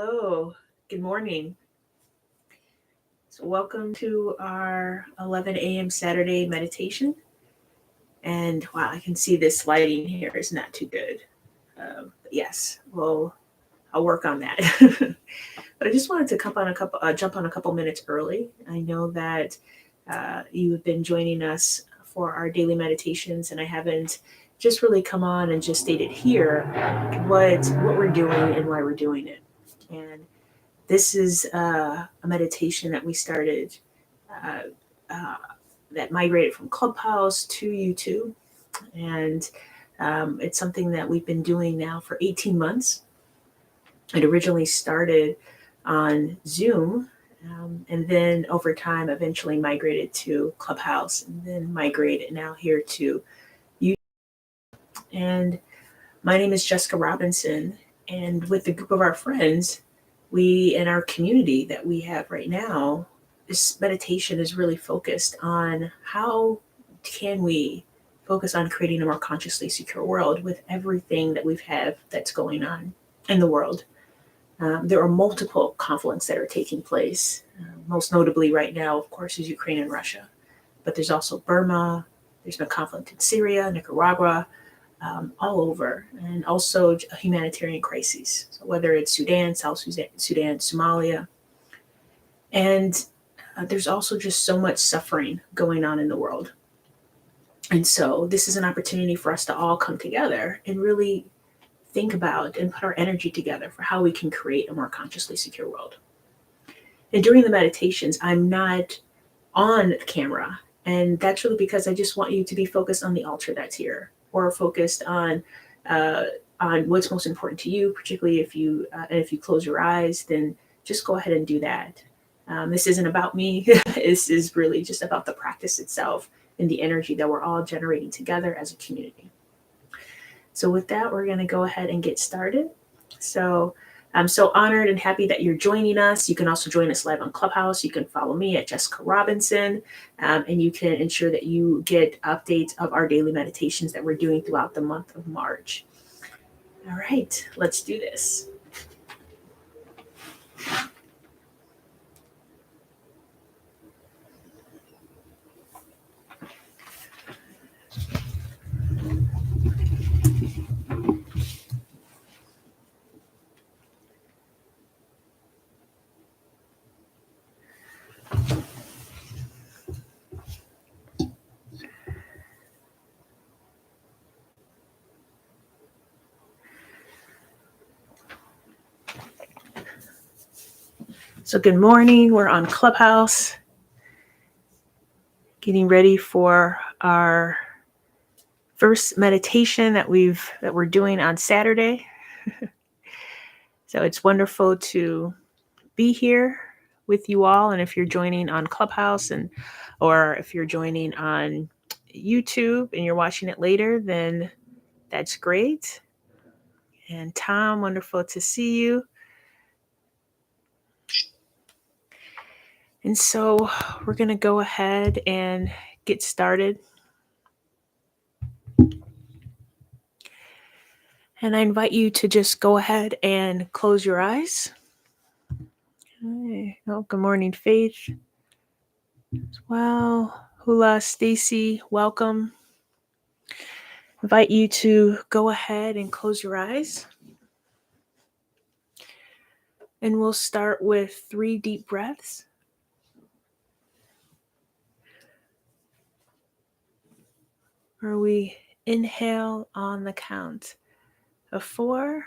hello. Good morning. So, welcome to our 11 a.m. Saturday meditation. And wow, I can see this lighting here is not too good. But yes, I'll work on that. But I just wanted to jump on a couple minutes early. I know that you have been joining us for our daily meditations, and I haven't just really come on and just stated here what we're doing and why we're doing it. And this is a meditation that we started uh, uh, that migrated from Clubhouse to YouTube. And it's something that we've been doing now for 18 months. It originally started on Zoom, and then over time eventually migrated to Clubhouse, and then migrated now here to YouTube. And my name is Jessica Robinson, and with a group of our friends, we in our community that we have right now, this meditation is really focused on how can we focus on creating a more consciously secure world with everything that we've had that's going on in the world. There are multiple conflicts that are taking place. Most notably right now, of course, is Ukraine and Russia. But there's also Burma, there's been conflict in Syria, Nicaragua, all over, and also humanitarian crises. So whether it's Sudan, South Sudan, Somalia, and there's also just so much suffering going on in the world. And so this is an opportunity for us to all come together and really think about and put our energy together for how we can create a more consciously secure world. And during the meditations, I'm not on camera. And that's really because I just want you to be focused on the altar that's here, or focused on what's most important to you, particularly if you close your eyes, then just go ahead and do that. This isn't about me. This is really just about the practice itself and the energy that we're all generating together as a community. So with that, we're going to go ahead and get started. So I'm so honored and happy that you're joining us. You can also join us live on Clubhouse. You can follow me at Jessica Robinson, and you can ensure that you get updates of our daily meditations that we're doing throughout the month of March. All right, let's do this. So good morning. We're on Clubhouse, getting ready for our first meditation that we're doing on Saturday. So it's wonderful to be here with you all. And if you're joining on Clubhouse or if you're joining on YouTube and you're watching it later, then that's great. And Tom, wonderful to see you. And so we're going to go ahead and get started. And I invite you to just go ahead and close your eyes. Oh, good morning, Faith. As well. Hula, Stacy, welcome. Invite you to go ahead and close your eyes. And we'll start with 3 deep breaths. Where we inhale on the count of 4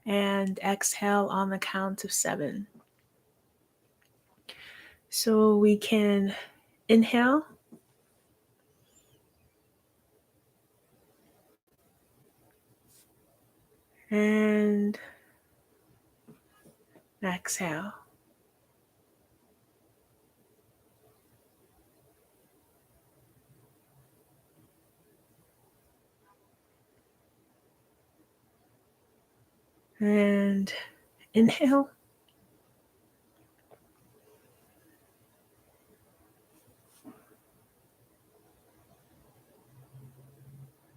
and exhale on the count of 7. So we can inhale. And exhale. And inhale.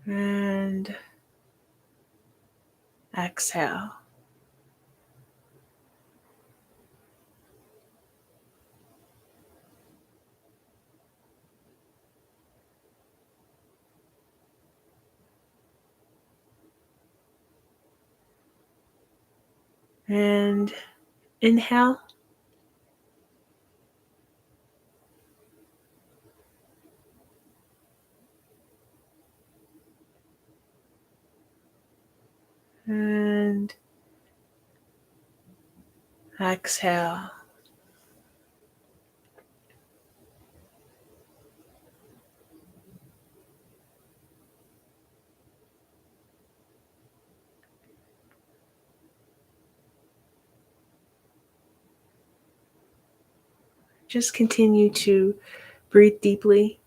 And exhale. And inhale. And exhale. Just continue to breathe deeply.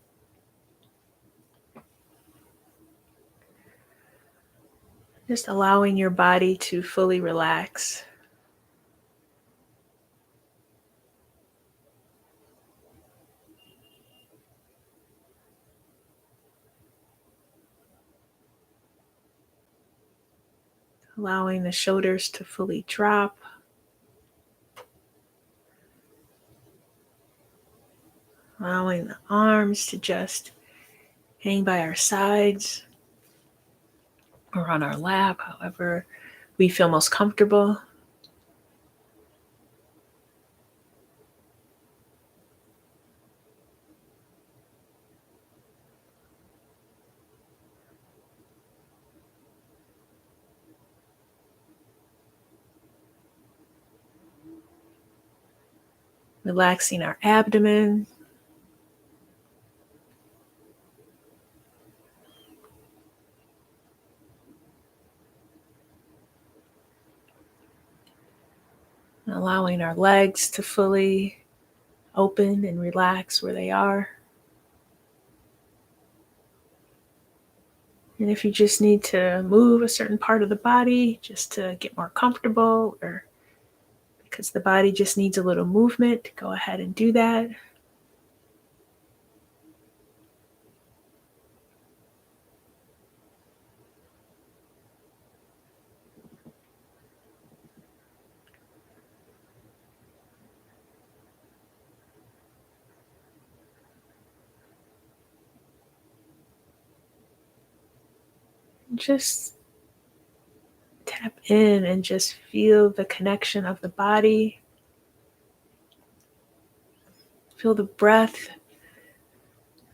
Just allowing your body to fully relax. Allowing the shoulders to fully drop. Allowing the arms to just hang by our sides or on our lap, however we feel most comfortable. Relaxing our abdomen. Allowing our legs to fully open and relax where they are. And if you just need to move a certain part of the body just to get more comfortable, or because the body just needs a little movement, go ahead and do that. Just tap in and just feel the connection of the body. Feel the breath,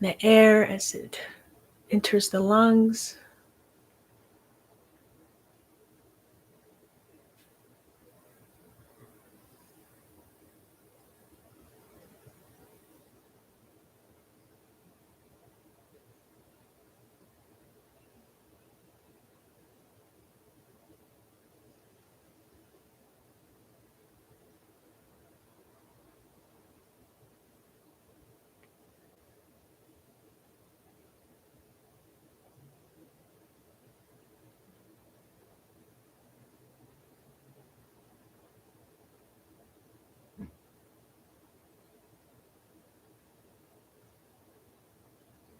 the air as it enters the lungs.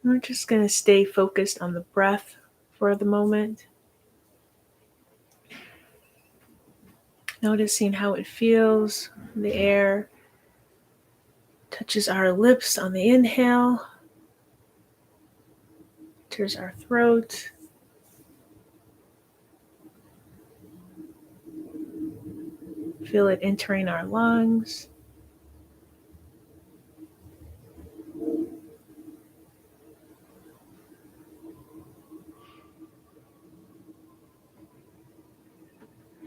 We're just going to stay focused on the breath for the moment. Noticing how it feels. The air touches our lips on the inhale, enters our throat. Feel it entering our lungs.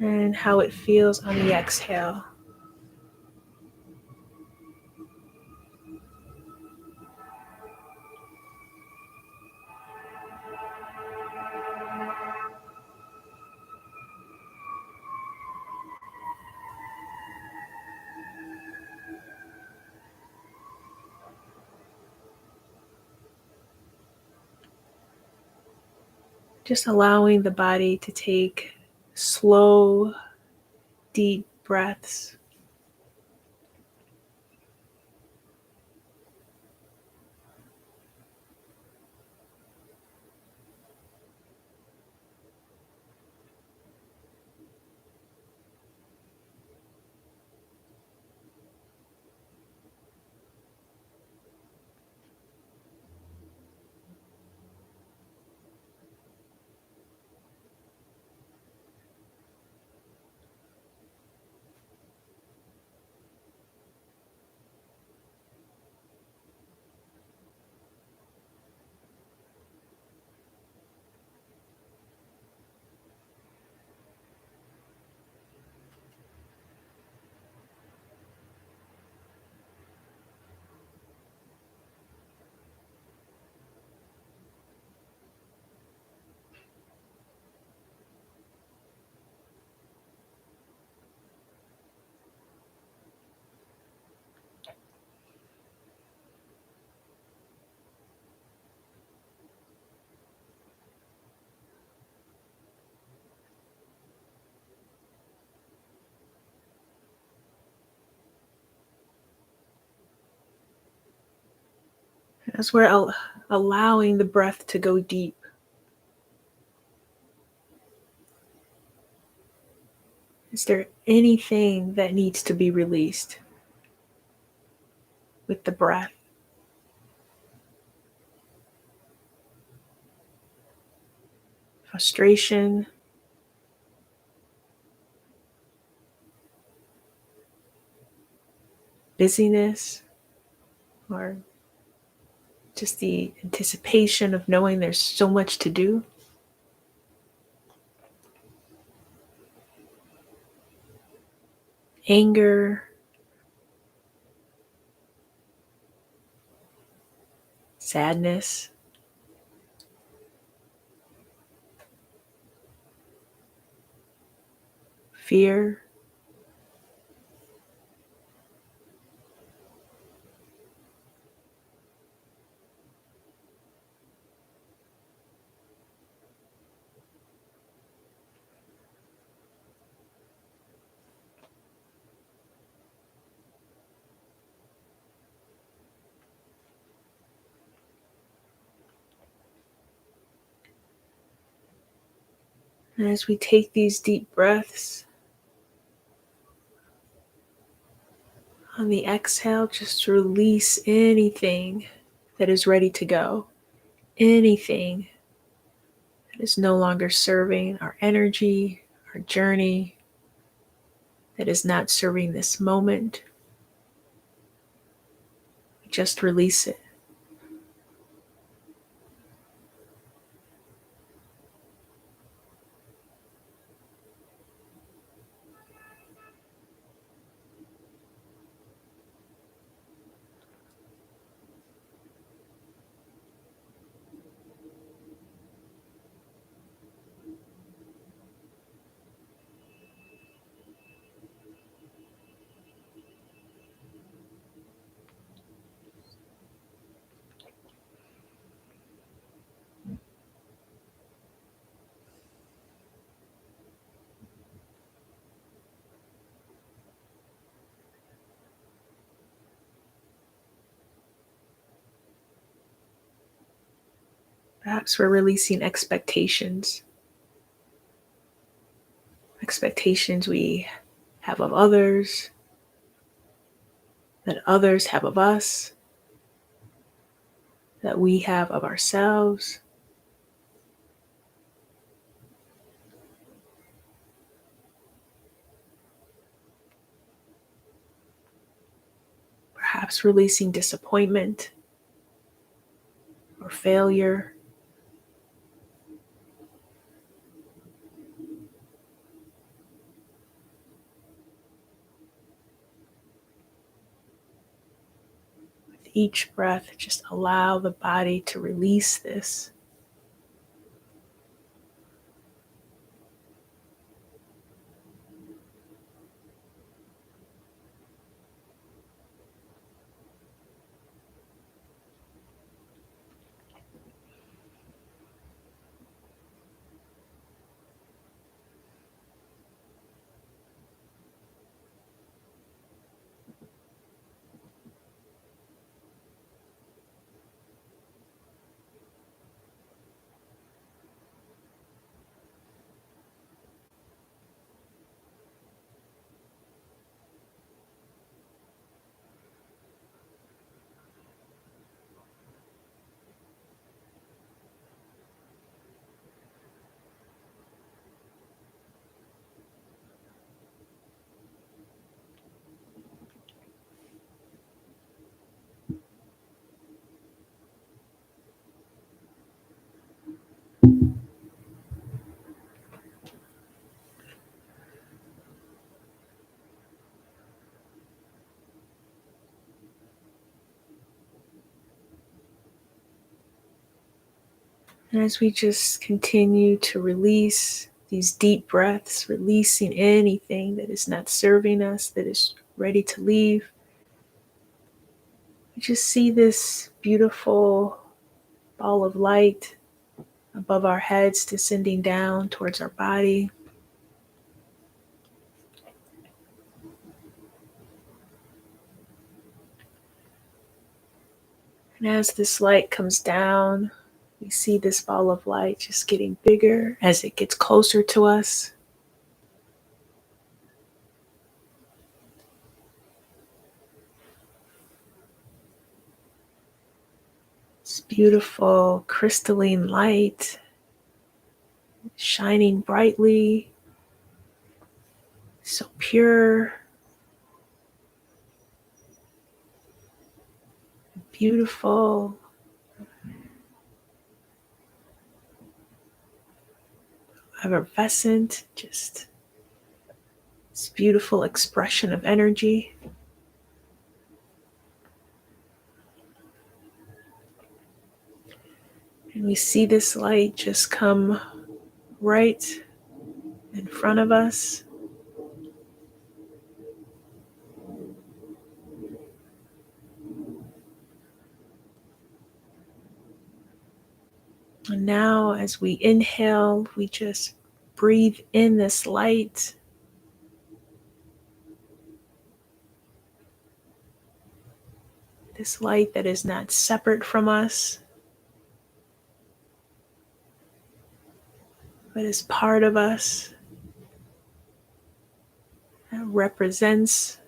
And how it feels on the exhale. Just allowing the body to take slow, deep breaths. As we're allowing the breath to go deep, is there anything that needs to be released with the breath? Frustration, busyness, or just the anticipation of knowing there's so much to do? Anger, sadness, fear, and as we take these deep breaths, on the exhale, just release anything that is ready to go, anything that is no longer serving our energy, our journey, that is not serving this moment. Just release it. Perhaps we're releasing expectations, expectations we have of others, that others have of us, that we have of ourselves. Perhaps releasing disappointment or failure. With each breath, just allow the body to release this. And as we just continue to release these deep breaths, releasing anything that is not serving us, that is ready to leave, we just see this beautiful ball of light above our heads, descending down towards our body. And as this light comes down, we see this ball of light just getting bigger as it gets closer to us. It's beautiful crystalline light shining brightly, so pure, beautiful, effervescent, just this beautiful expression of energy. And we see this light just come right in front of us. And now, as we inhale, we just breathe in this light. This light that is not separate from us, but is part of us, that represents the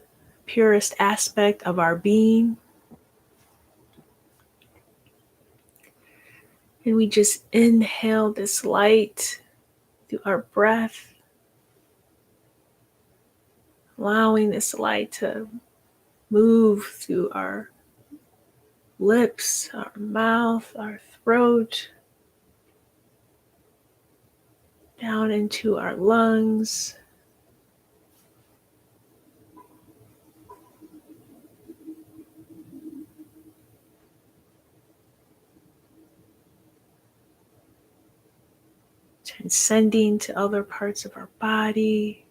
purest aspect of our being. And we just inhale this light through our breath, allowing this light to move through our lips, our mouth, our throat, down into our lungs, transcending to other parts of our body.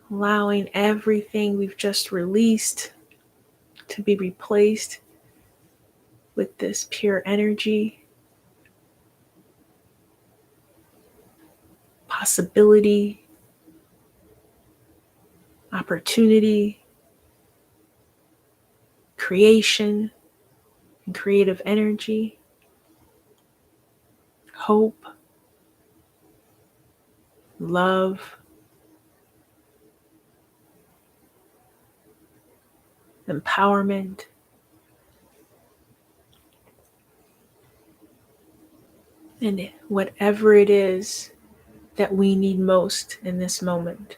Allowing everything we've just released to be replaced with this pure energy, possibility, opportunity, creation, and creative energy, hope, love, empowerment, and whatever it is that we need most in this moment.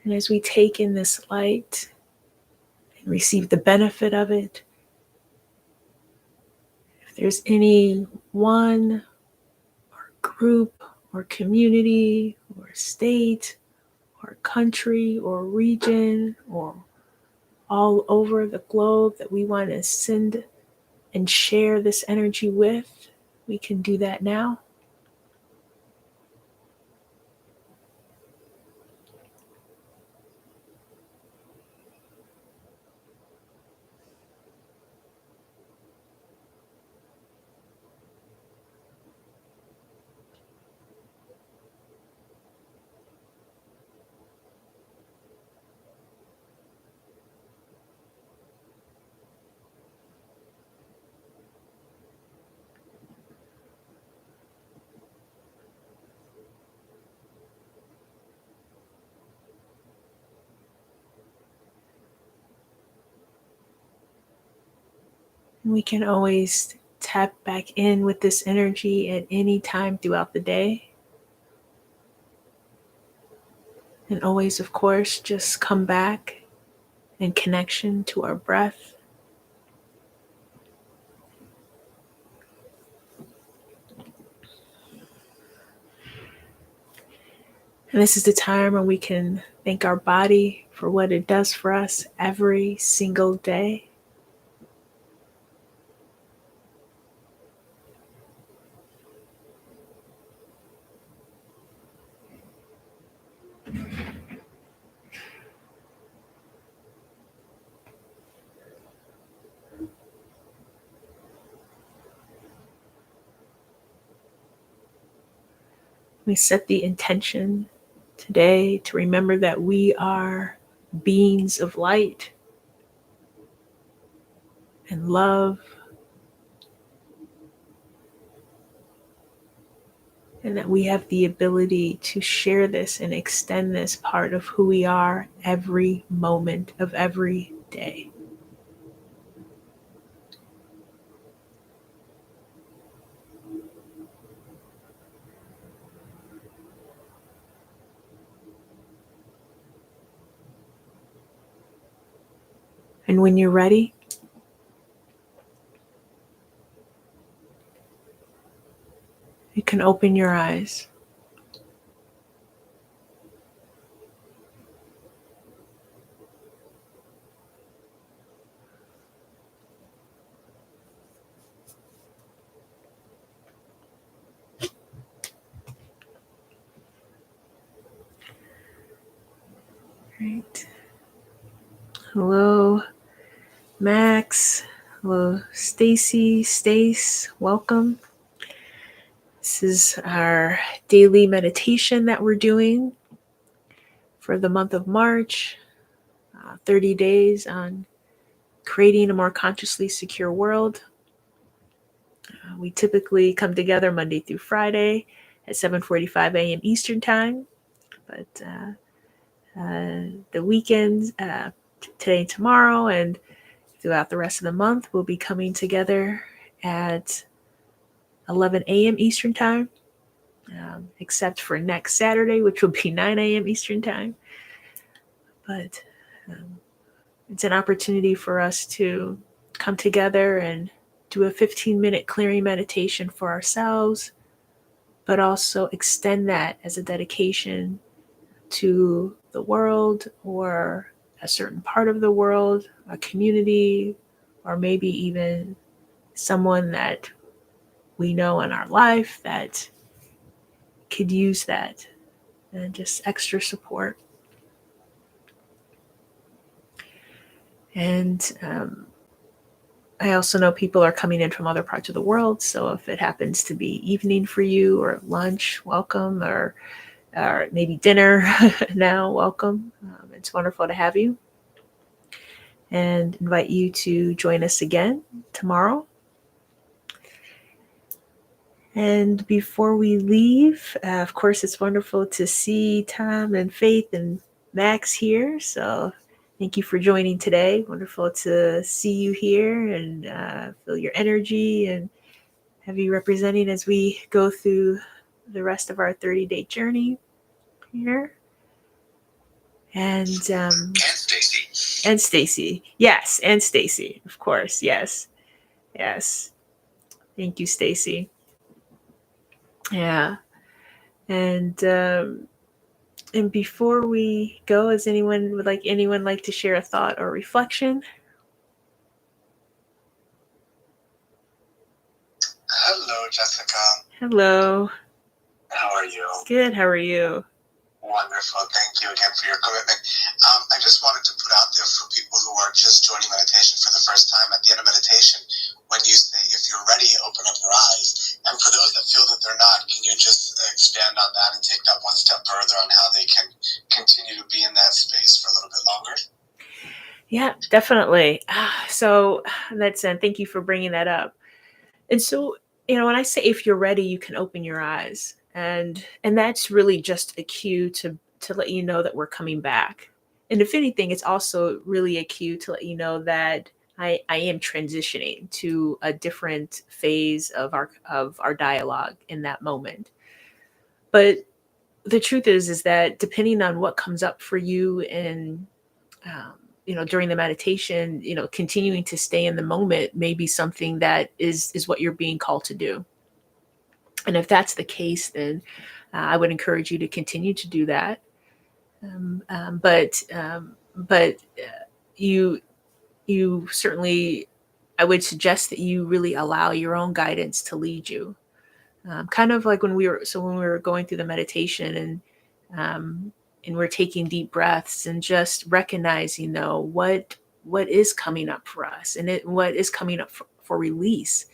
And as we take in this light and receive the benefit of it, if there's any one or group or community or state or country or region or all over the globe that we want to send and share this energy with, we can do that now. We can always tap back in with this energy at any time throughout the day. And always, of course, just come back in connection to our breath. And this is the time where we can thank our body for what it does for us every single day. We set the intention today to remember that we are beings of light and love, and that we have the ability to share this and extend this part of who we are every moment of every day. And when you're ready, you can open your eyes. Right. Hello, Max. Hello, Stacy. Stace, welcome. This is our daily meditation that we're doing for the month of March. 30 days on creating a more consciously secure world. We typically come together Monday through Friday at 7:45 a.m. Eastern Time, but the weekends, today and tomorrow, and throughout the rest of the month, we'll be coming together at 11 a.m. Eastern Time, except for next Saturday, which will be 9 a.m. Eastern Time. But it's an opportunity for us to come together and do a 15-minute clearing meditation for ourselves, but also extend that as a dedication to the world or a certain part of the world, a community, or maybe even someone that we know in our life that could use that and just extra support. And I also know people are coming in from other parts of the world. So if it happens to be evening for you or lunch, welcome, or maybe dinner now, welcome. It's wonderful to have you, and invite you to join us again tomorrow. And before we leave, of course, it's wonderful to see Tom and Faith and Max here. So thank you for joining today. Wonderful to see you here and feel your energy and have you representing as we go through the rest of our 30-day journey here. And Stacy. And Stacy. Yes, and Stacy, of course. Yes. Yes. Thank you, Stacy. Yeah. And before we go, does anyone like to share a thought or reflection? Hello, Jessica. Hello. How are you? Good. How are you? Wonderful. Thank you again for your commitment. I just wanted to put out there for people who are just joining meditation for the first time, at the end of meditation, when you say, if you're ready, open up your eyes. And for those that feel that they're not, can you just expand on that and take that one step further on how they can continue to be in that space for a little bit longer? Yeah, definitely. So thank you for bringing that up. And so, when I say if you're ready, you can open your eyes. And that's really just a cue to let you know that we're coming back. And if anything, it's also really a cue to let you know that I am transitioning to a different phase of our dialogue in that moment. But the truth is that depending on what comes up for you and during the meditation, continuing to stay in the moment may be something that is what you're being called to do. And if that's the case, then I would encourage you to continue to do that. But you you certainly, I would suggest that you really allow your own guidance to lead you. Kind of like when we were going through the meditation, and we're taking deep breaths and just recognizing, though, what is coming up for us, and what is coming up for release.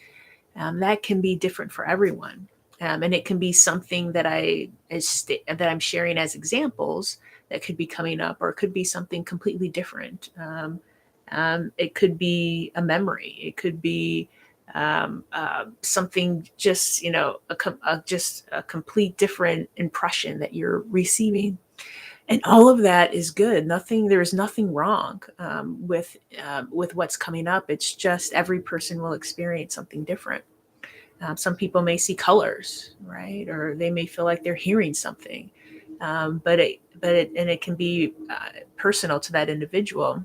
That can be different for everyone. And it can be something that that I'm sharing as examples that could be coming up, or it could be something completely different. It could be a memory. It could be something, just just a complete different impression that you're receiving. And all of that is good. There is nothing wrong with what's coming up. It's just every person will experience something different. Some people may see colors, right? Or they may feel like they're hearing something. It can be personal to that individual,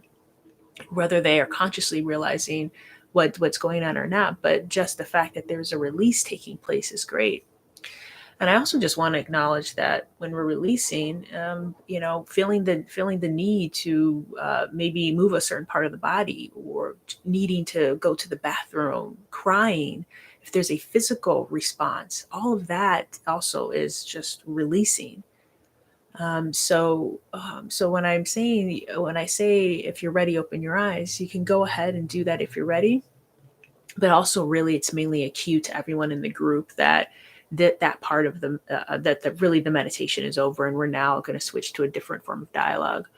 whether they are consciously realizing what's going on or not. But just the fact that there's a release taking place is great. And I also just want to acknowledge that when we're releasing, feeling the need to maybe move a certain part of the body, or needing to go to the bathroom, crying, if there's a physical response, all of that also is just releasing. So when I say, if you're ready, open your eyes, you can go ahead and do that if you're ready. But also, really, it's mainly a cue to everyone in the group that part of the meditation is over, and we're now going to switch to a different form of dialogue.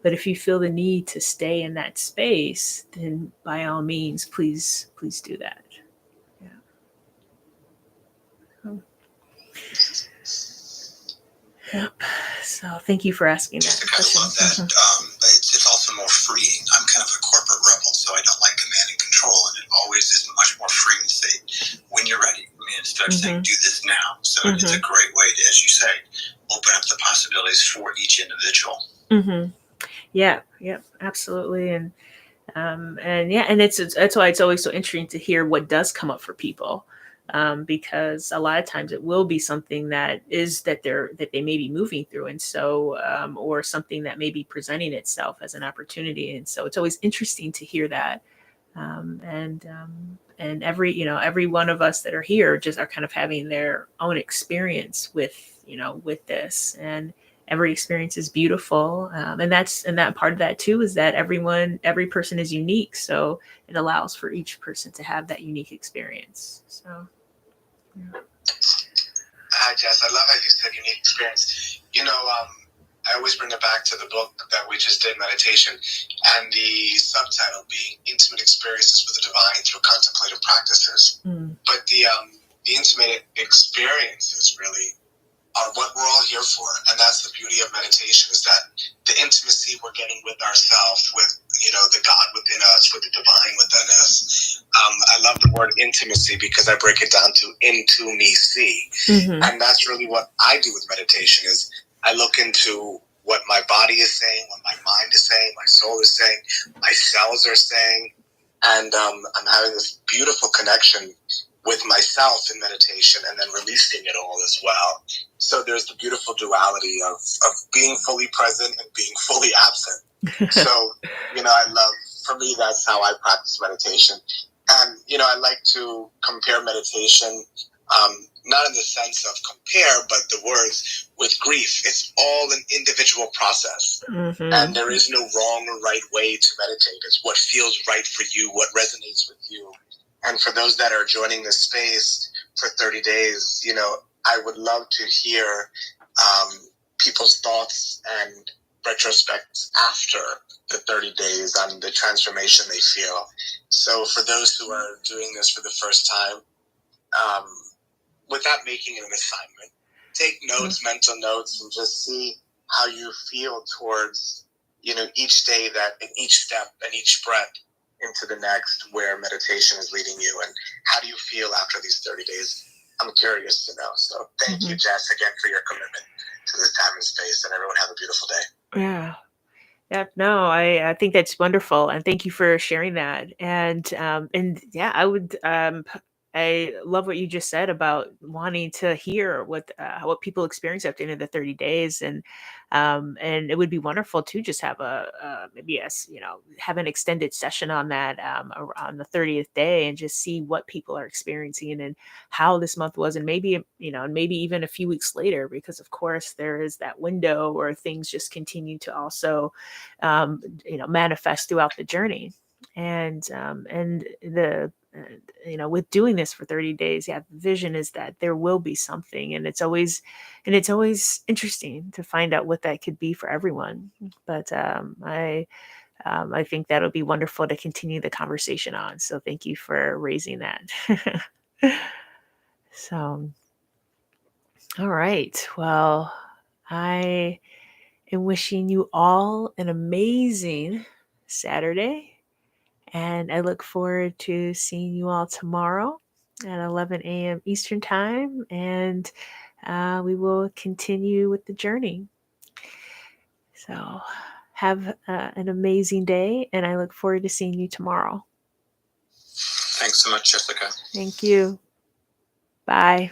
But if you feel the need to stay in that space, then by all means, please do that. Yeah. Yep. So thank you for asking that question. I love that. It's also more freeing. I'm kind of a corporate rebel, so I don't like command and control, and it always is much more freeing to say, when you're ready. Instead of saying, do this now. So it's a great way to, as you say, open up the possibilities for each individual. Yeah, absolutely. And that's why it's always so interesting to hear what does come up for people. Because a lot of times it will be something that they may be moving through, and so or something that may be presenting itself as an opportunity, and so it's always interesting to hear that. And every one of us that are here just are kind of having their own experience with this, and every experience is beautiful. And that part of that too is that every person is unique, so it allows for each person to have that unique experience. So yeah. Hi, Jess. I love how you said unique experience. I always bring it back to the book that we just did, Meditation, and the subtitle being Intimate Experiences with the Divine Through Contemplative Practices. But the intimate experiences really are what we're all here for, and that's the beauty of meditation, is that the intimacy we're getting with ourselves, with the God within us, with the divine within us. I love the word intimacy because I break it down to into me see, and that's really what I do with meditation. Is I look into what my body is saying, what my mind is saying, my soul is saying, my cells are saying, and I'm having this beautiful connection with myself in meditation, and then releasing it all as well. So there's the beautiful duality of being fully present and being fully absent. So, for me, that's how I practice meditation. And, I like to compare meditation, not in the sense of compare, but the words with grief. It's all an individual process. And there is no wrong or right way to meditate. It's what feels right for you, what resonates with you. And for those that are joining this space for 30 days, I would love to hear people's thoughts and retrospects after the 30 days on the transformation they feel. So for those who are doing this for the first time, without making it an assignment, take notes, mental notes, and just see how you feel towards, each day, that in each step and each breath into the next, where meditation is leading you, and how do you feel after these 30 days? I'm curious to know. So thank you, Jess, again for your commitment to this time and space, and everyone have a beautiful day. Yeah. No, I think that's wonderful, and thank you for sharing that. And yeah, I would I love what you just said about wanting to hear what people experience at the end of the 30 days, and it would be wonderful to just have maybe have an extended session on that on the 30th day and just see what people are experiencing and how this month was, and maybe even a few weeks later, because of course there is that window where things just continue to also manifest throughout the journey. And the with doing this for 30 days, yeah, the vision is that there will be something, and it's always interesting to find out what that could be for everyone. But I think that'll be wonderful to continue the conversation on, so thank you for raising that. So, all right, well, I am wishing you all an amazing Saturday. And I look forward to seeing you all tomorrow at 11 a.m. Eastern Time. And we will continue with the journey. So have an amazing day. And I look forward to seeing you tomorrow. Thanks so much, Jessica. Thank you. Bye.